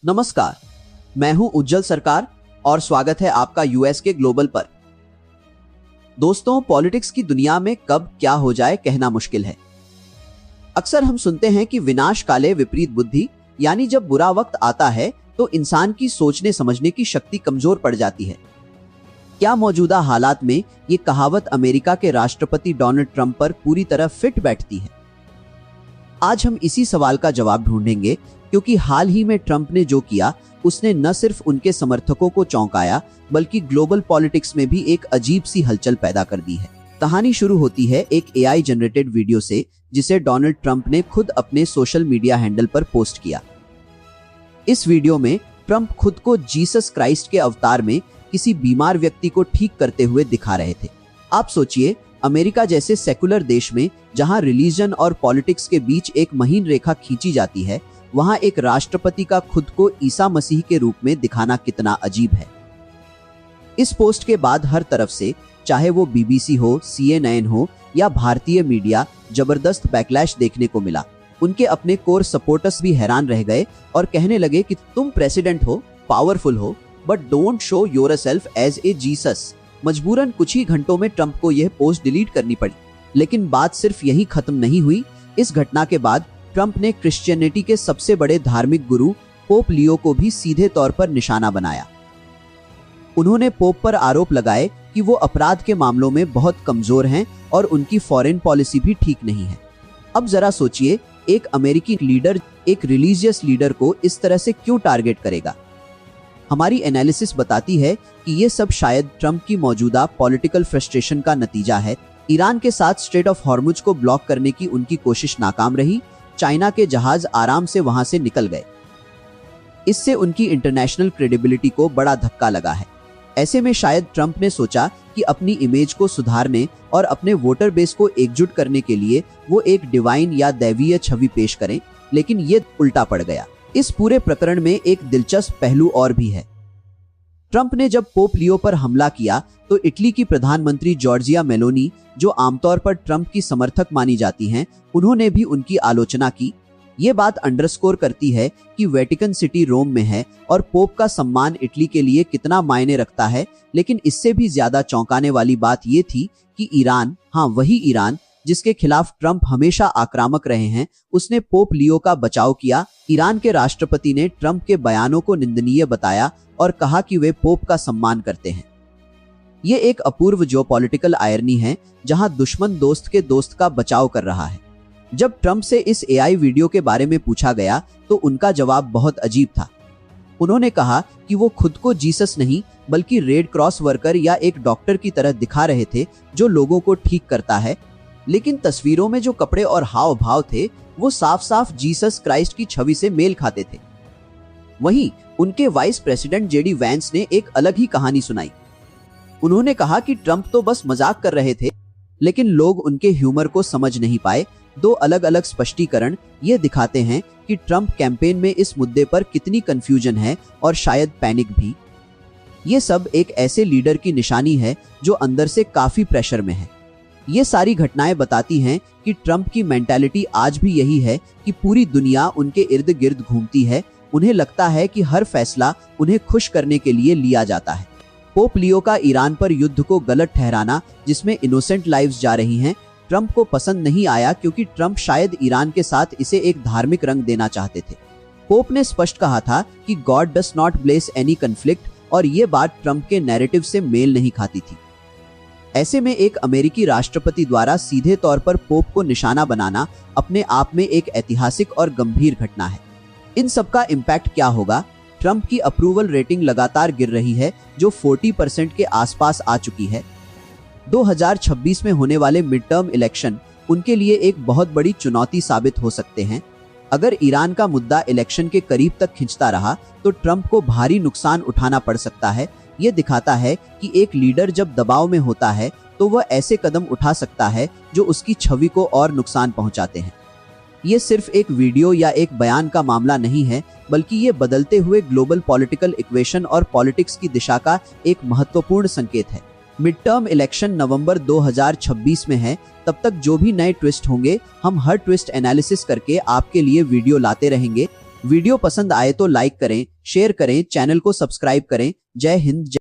नमस्कार, मैं हूं उज्जवल सरकार और स्वागत है आपका यूएस के ग्लोबल पर। दोस्तों, पॉलिटिक्स की दुनिया में कब क्या हो जाए कहना मुश्किल है। अक्सर हम सुनते हैं कि विनाश काले विपरीत बुद्धि, यानी जब बुरा वक्त आता है तो इंसान की सोचने समझने की शक्ति कमजोर पड़ जाती है। क्या मौजूदा हालात में ये कहावत अमेरिका के राष्ट्रपति डोनाल्ड ट्रंप पर पूरी तरह फिट बैठती है? आज हम इसी सवाल का जवाब ढूंढेंगे, क्योंकि हाल ही में ट्रंप ने जो किया उसने न सिर्फ उनके समर्थकों को चौंकाया बल्कि ग्लोबल पॉलिटिक्स में भी एक अजीब सी हलचल पैदा कर दी है। कहानी शुरू होती है एक एआई जनरेटेड वीडियो से, जिसे डोनाल्ड ट्रंप ने खुद अपने सोशल मीडिया हैंडल पर पोस्ट किया। इस वीडियो में ट्रंप खुद को जीसस क्राइस्ट के अवतार में किसी बीमार व्यक्ति को ठीक करते हुए दिखा रहे थे। आप सोचिए, अमेरिका जैसे सेकुलर देश में जहां रिलीजन और पॉलिटिक्स के बीच एक महीन रेखा खींची जाती है, वहां एक राष्ट्रपति का खुद को ईसा मसीह के रूप में दिखाना कितना अजीब है। इस पोस्ट के बाद हर तरफ से, चाहे वो बीबीसी हो, CNN हो या भारतीय मीडिया, जबरदस्त बैकलैश देखने को मिला। उनके अपने कोर सपोर्टर्स भी हैरान रह गए और कहने लगे कि तुम प्रेसिडेंट हो, पावरफुल हो, but don't show yourself as a Jesus. मजबूरन कुछ ही घंटों में ट्रंप को यह पोस्ट डिलीट करनी पड़ी। लेकिन बात सिर्फ यही खत्म नहीं हुई। इस घटना के बाद ट्रंप ने क्रिश्चियनिटी के सबसे बड़े धार्मिक गुरु पोप लियो को भी सीधे तौर पर निशाना बनाया। उन्होंने पोप पर आरोप लगाए कि वो अपराध के मामलों में बहुत कमजोर हैं और उनकी फॉरेन पॉलिसी भी ठीक नहीं है। अब जरा सोचिए, एक अमेरिकी लीडर एक रिलीजियस लीडर को इस तरह से क्यों टारगेट करेगा? हमारी एनालिसिस बताती है कि ये सब शायद ट्रंप की मौजूदा पॉलिटिकल फ्रस्ट्रेशन का नतीजा है। ईरान के साथ स्ट्रेट ऑफ हॉर्मुज को ब्लॉक करने की उनकी कोशिश नाकाम रही। चाइना के जहाज आराम से वहां से निकल गए। इससे उनकी इंटरनेशनल क्रेडिबिलिटी को बड़ा धक्का लगा है। ऐसे में शायद ट्रंप ने सोचा कि अपनी इमेज को सुधारने और अपने वोटर बेस को एकजुट करने के लिए वो एक डिवाइन या दैवीय छवि पेश करें, लेकिन ये उल्टा पड़ गया। इस पूरे प्रकरण में एक दिलचस्प पहलू और भी है। ट्रंप ने जब पोप लियो पर हमला किया तो इटली की प्रधानमंत्री जॉर्जिया मेलोनी, जो आमतौर पर ट्रंप की समर्थक मानी जाती हैं, उन्होंने भी उनकी आलोचना की। ये बात अंडरस्कोर करती है कि वेटिकन सिटी रोम में है और पोप का सम्मान इटली के लिए कितना मायने रखता है। लेकिन इससे भी ज्यादा चौंकाने वाली बात ये थी कि ईरान, हाँ वही ईरान जिसके खिलाफ ट्रंप हमेशा आक्रामक रहे हैं, उसने पोप लियो का बचाव किया। ईरान के राष्ट्रपति ने ट्रंप के बयानों को निंदनीय बताया और कहा कि वे पोप का सम्मान करते हैं। ये एक अपूर्व जियोपॉलिटिकल आयरनी है, जहां दुश्मन दोस्त के दोस्त का बचाव कर रहा है। जब ट्रंप से इस एआई वीडियो के बारे में पूछा गया तो उनका जवाब बहुत अजीब था। उन्होंने कहा कि वो खुद को जीसस नहीं बल्कि रेड क्रॉस वर्कर या एक डॉक्टर की तरह दिखा रहे थे जो लोगों को ठीक करता है, लेकिन तस्वीरों में जो कपड़े और हाव भाव थे वो साफ साफ जीसस क्राइस्ट की छवि से मेल खाते थे। वहीं उनके वाइस प्रेसिडेंट जेडी वैंस ने एक अलग ही कहानी सुनाई। उन्होंने कहा कि ट्रंप तो बस मजाक कर रहे थे, लेकिन लोग उनके ह्यूमर को समझ नहीं पाए। दो अलग अलग स्पष्टीकरण ये दिखाते हैं कि ट्रंप कैंपेन में इस मुद्दे पर कितनी कंफ्यूजन है और शायद पैनिक भी। ये सब एक ऐसे लीडर की निशानी है जो अंदर से काफी प्रेशर में है। ये सारी घटनाएं बताती हैं कि ट्रंप की मेंटालिटी आज भी यही है कि पूरी दुनिया उनके इर्द गिर्द घूमती है। उन्हें लगता है कि हर फैसला उन्हें खुश करने के लिए लिया जाता है। पोप लियो का ईरान पर युद्ध को गलत ठहराना, जिसमें इनोसेंट लाइव्स जा रही हैं, ट्रंप को पसंद नहीं आया, क्योंकि ट्रंप शायद ईरान के साथ इसे एक धार्मिक रंग देना चाहते थे। पोप ने स्पष्ट कहा था कि God does not bless any conflict, और ये बात ट्रंप के नैरेटिव से मेल नहीं खाती थी। ऐसे में एक अमेरिकी राष्ट्रपति द्वारा सीधे तौर पर पोप को निशाना बनाना अपने आप में एक ऐतिहासिक और गंभीर घटना है। इन सब का इम्पैक्ट क्या होगा? ट्रंप की अप्रूवल रेटिंग लगातार गिर रही है, जो 40% के आसपास आ चुकी है। 2026 में होने वाले मिड टर्म इलेक्शन उनके लिए एक बहुत बड़ी चुनौती साबित हो सकते हैं। अगर ईरान का मुद्दा इलेक्शन के करीब तक खिंचता रहा तो ट्रंप को भारी नुकसान उठाना पड़ सकता है। ये दिखाता है कि एक लीडर जब दबाव में होता है तो वह ऐसे कदम उठा सकता है जो उसकी छवि को और नुकसान पहुंचाते हैं। ये सिर्फ एक वीडियो या एक बयान का मामला नहीं है, बल्कि ये बदलते हुए ग्लोबल पॉलिटिकल इक्वेशन और पॉलिटिक्स की दिशा का एक महत्वपूर्ण संकेत है। मिड टर्म इलेक्शन नवंबर 2026 में है। तब तक जो भी नए ट्विस्ट होंगे, हम हर ट्विस्ट एनालिसिस करके आपके लिए वीडियो लाते रहेंगे। वीडियो पसंद आए तो लाइक करें, शेयर करें, चैनल को सब्सक्राइब करें। जय हिंद।